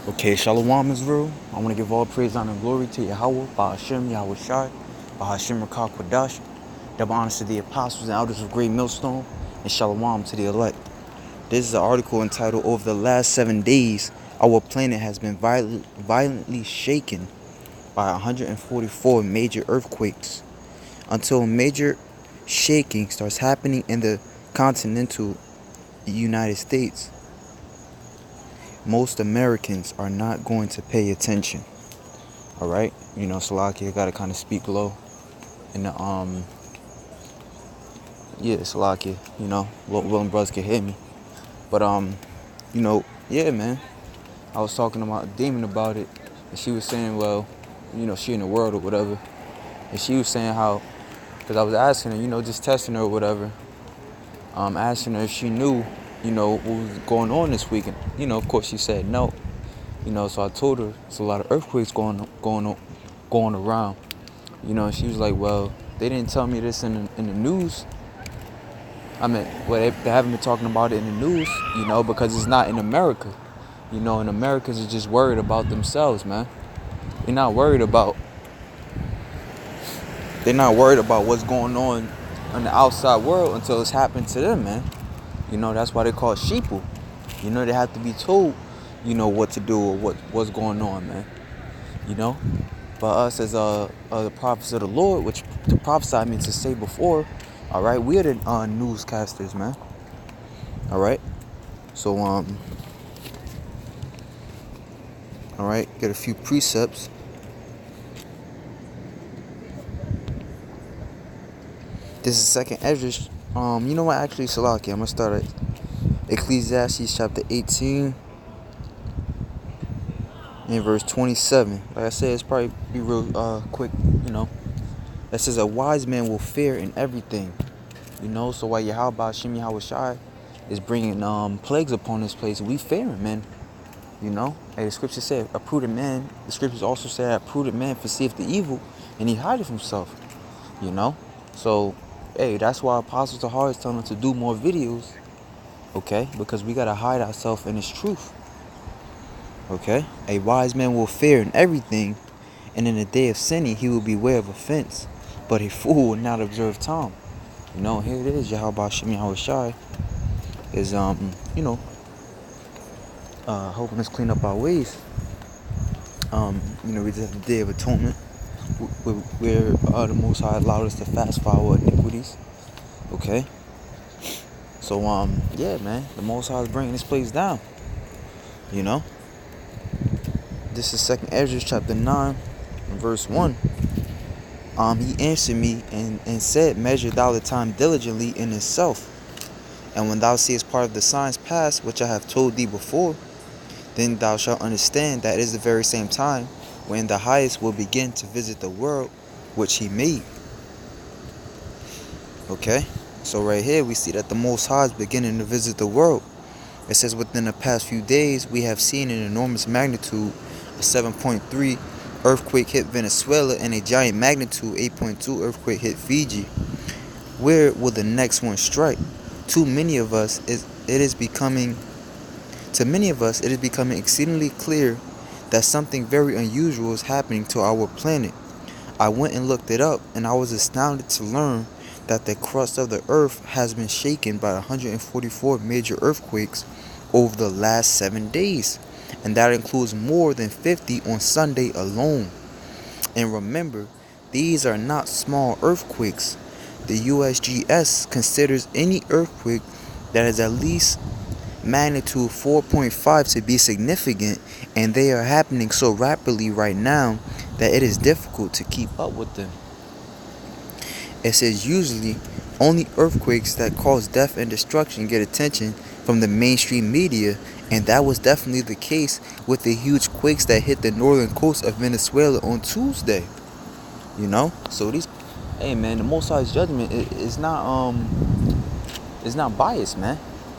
Okay, Shalom Israel. I want to give all praise, honor, and glory to Yahweh, Ba'ashem, Yahweh Shai, Ba'ashem Rakah Kodash, double honors to the apostles and elders of Great Millstone, and Shalom to the elect. This is an article entitled, Over the Last 7 Days, Our Planet Has Been Violently Shaken by 144 Major Earthquakes. Until major shaking starts happening in the continental United States, most Americans are not going to pay attention. All right, Salakia gotta kind of speak low, and Salakia, willing brothers can hear me, but yeah, man. I was talking to my demon about it, and she was saying, well, she in the world or whatever, and she was saying how, because I was asking her, just testing her or whatever, asking her if she knew, what was going on this weekend. Of course she said no. So I told her it's a lot of earthquakes going around. And she was like, well, they didn't tell me this in the news. I mean, well, they haven't been talking about it in the news, because it's not in America. And Americans are just worried about themselves, man. They're not worried about what's going on in the outside world until it's happened to them, man. That's why they call it sheeple. They have to be told, what to do or what's going on, man. But us as the prophets of the Lord, which the prophesy means to say before, all right, we are the newscasters, man. All right, so all right, get a few precepts. This is second Esdras. You know what? Actually, Salaki, I'm gonna start at Ecclesiastes chapter 18 and verse 27. Like I said, it's probably be real quick. That says a wise man will fear in everything. So while Yahweh Shem Yahweh Shai is bringing plagues upon this place, we fearing, man. Hey, the scripture said a prudent man. The scriptures also say a prudent man foreseeth the evil, and he hideth himself. So hey, that's why Apostles to Heart is telling us to do more videos. Okay, because we gotta hide ourselves in His truth. Okay, a wise man will fear in everything, and in the day of sinning he will beware of offense, but a fool will not observe time. Here it is. Yahweh Shem Yahweh Shai is helping us clean up our ways. We just have the Day of Atonement, where the Most High allowed us to fast for our iniquities. Okay. So yeah, man, the Most High is bringing this place down. This is second Esdras chapter 9 and verse 1. He answered me and said, measure thou the time diligently in itself. And when thou seest part of the signs pass, which I have told thee before, then thou shalt understand that it is the very same time when the highest will begin to visit the world which he made. Okay, so right here we see that the Most High is beginning to visit the world. It says within the past few days we have seen an enormous magnitude, a 7.3 earthquake hit Venezuela, and a giant magnitude 8.2 earthquake hit Fiji. Where will the next one strike? To many of us, it is becoming exceedingly clear that something very unusual is happening to our planet. I went and looked it up, and I was astounded to learn that the crust of the earth has been shaken by 144 major earthquakes over the last 7 days, and that includes more than 50 on Sunday alone. And remember, these are not small earthquakes. The USGS considers any earthquake that is at least magnitude 4.5 to be significant, and they are happening so rapidly right now that it is difficult to keep up with them. It says usually only earthquakes that cause death and destruction get attention from the mainstream media, and that was definitely the case with the huge quakes that hit the northern coast of Venezuela on Tuesday. So hey man, the Most High's judgment is not biased, man.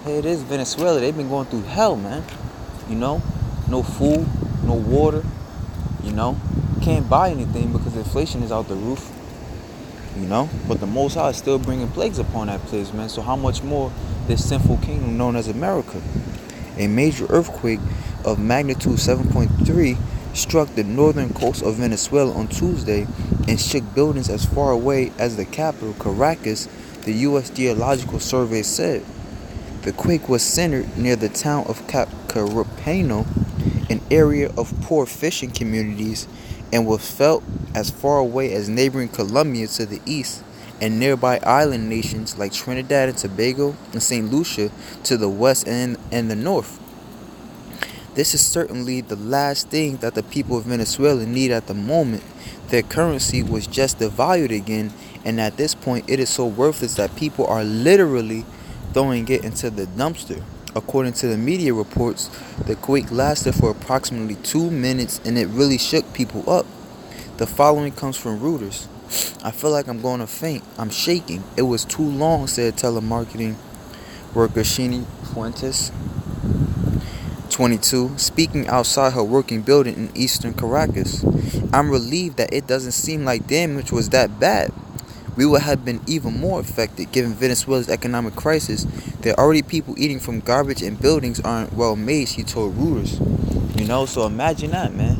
Hey, it is Venezuela. They've been going through hell, man. No food, no water. Can't buy anything because inflation is out the roof. But the Most High is still bringing plagues upon that place, man. So how much more this sinful kingdom known as America? A major earthquake of magnitude 7.3 struck the northern coast of Venezuela on Tuesday and shook buildings as far away as the capital, Caracas, the U.S. Geological Survey said. The quake was centered near the town of Carapano, an area of poor fishing communities, and was felt as far away as neighboring Colombia to the east and nearby island nations like Trinidad and Tobago and St. Lucia to the west and the north. This is certainly the last thing that the people of Venezuela need at the moment. Their currency was just devalued again, and at this point it is so worthless that people are literally throwing it into the dumpster. According to the media reports, the quake lasted for approximately 2 minutes and it really shook people up. The following comes from Reuters. I feel like I'm going to faint. I'm shaking. It was too long, said telemarketing worker Shini Fuentes, 22, speaking outside her working building in eastern Caracas. I'm relieved that it doesn't seem like damage was that bad. We would have been even more affected given Venezuela's economic crisis. There are already people eating from garbage and buildings aren't well made, she told Reuters. So imagine that, man.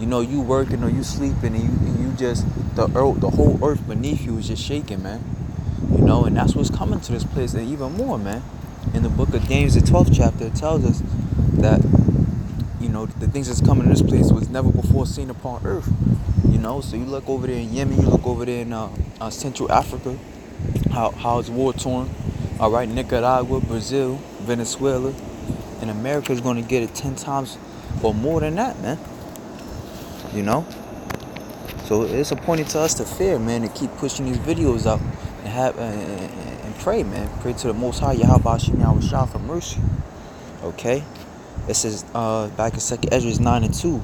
You working or you sleeping and you just, the whole earth beneath you is just shaking, man. And that's what's coming to this place and even more, man. In the book of James, the 12th chapter, it tells us that, the things that's coming to this place was never before seen upon earth. So you look over there in Yemen, you look over there in Central Africa, how it's war torn. All right, Nicaragua, Brazil, Venezuela, and America is going to get it 10 times or more than that, man. So it's appointed to us to fear, man, to keep pushing these videos out and have and pray, man. Pray to the Most High, Yahweh Shemi Awashah for mercy. Okay, it says back in 2 Esdras 9:2.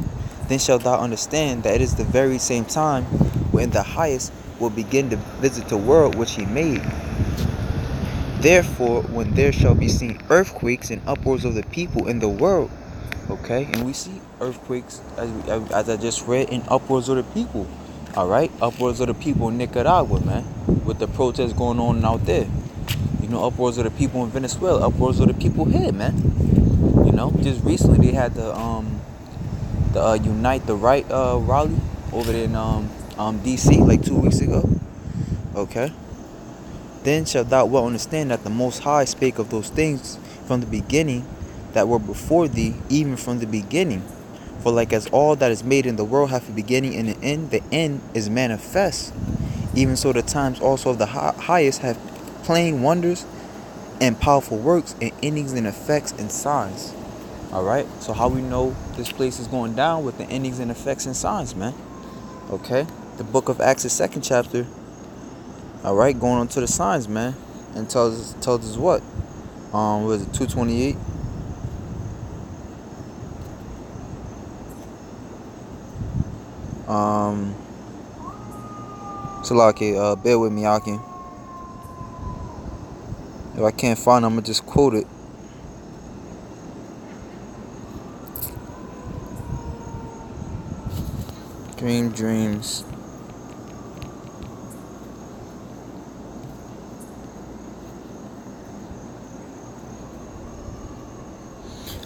Then shalt thou understand that it is the very same time when the highest will begin to visit the world which he made. Therefore, when there shall be seen earthquakes and uproars of the people in the world, okay, and we see earthquakes as I just read in uproars of the people, all right, uproars of the people in Nicaragua, man, with the protests going on out there. Uproars of the people in Venezuela, uproars of the people here, man. Just recently they had the Unite the Right rally over there in DC like 2 weeks ago. Okay. Then shalt thou well understand that the Most High spake of those things from the beginning that were before thee, even from the beginning. For like as all that is made in the world hath a beginning and an end, the end is manifest. Even so the times also of the highest have plain wonders and powerful works and endings and effects and signs. Alright, so how we know this place is going down with the endings and effects and signs, man. Okay, the book of Acts, the 2nd chapter. Alright, going on to the signs, man. And tells us what? Was it 228? Salaki, bear with me, Akin. If I can't find it, I'm gonna just quote it. Dreams.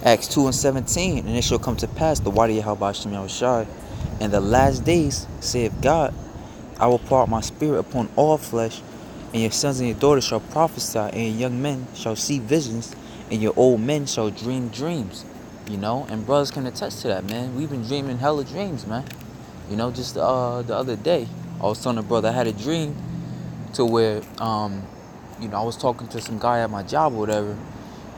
Acts 2:17, and it shall come to pass the wadi Yahweh Shem Yahushai, in the last days, saith God, I will pour out my spirit upon all flesh, and your sons and your daughters shall prophesy, and your young men shall see visions, and your old men shall dream dreams. And brothers can attest to that, man. We've been dreaming hella dreams, man. Just the other day, I was telling a brother I had a dream to where, I was talking to some guy at my job or whatever,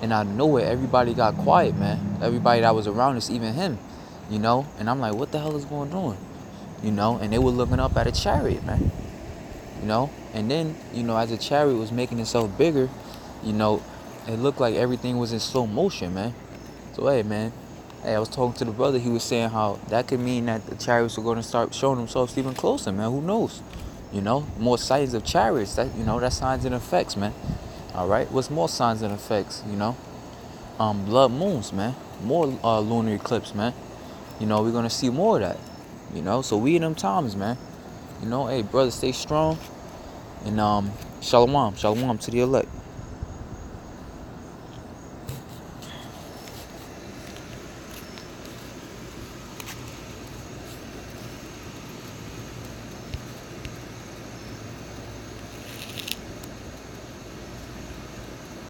and out of nowhere, everybody got quiet, man. Everybody that was around us, even him, and I'm like, what the hell is going on? And they were looking up at a chariot, man. And then, as the chariot was making itself bigger, it looked like everything was in slow motion, man. So, hey, man. Hey, I was talking to the brother. He was saying how that could mean that the chariots are going to start showing themselves even closer, man. Who knows? More signs of chariots. That's signs and effects, man. All right. What's more signs and effects? Blood moons, man. More lunar eclipse, man. We're gonna see more of that. So we in them times, man. Hey, brother, stay strong. And shalom to the elect.